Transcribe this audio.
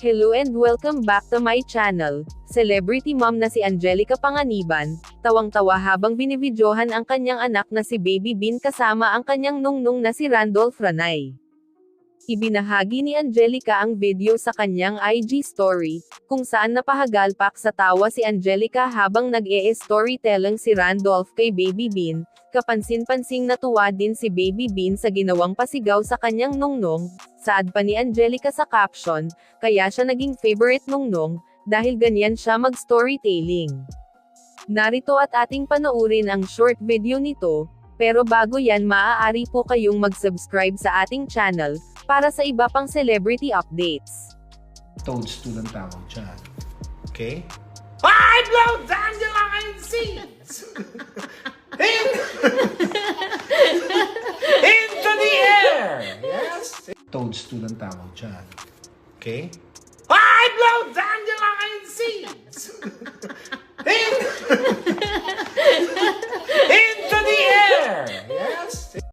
Hello and welcome back to my channel. Celebrity mom na si Angelica Panganiban, tawang-tawa habang binibidyohan ang kanyang anak na si Baby Bean kasama ang kanyang nungnung na si Randolph Ranay. Ibinahagi ni Angelica ang video sa kanyang IG story, kung saan napahagalpak sa tawa si Angelica habang nag-storytelling si Randolph kay Baby Bean. Kapansin-pansing natuwa din si Baby Bean sa ginawang pasigaw sa kanyang nungnung. Saad pa ni Angelica sa caption, kaya siya naging favorite nungnung, dahil ganyan siya mag-storytelling. Narito at ating panoorin ang short video nito, pero bago yan maaari po kayong mag-subscribe sa ating channel, para sa iba pang celebrity updates. Toadstool ang tawag dyan. Okay? 5 loads dandelion seeds! Into the air! Yes? Toadstool ang tawag dyan. Okay? 5 loads dandelion seeds!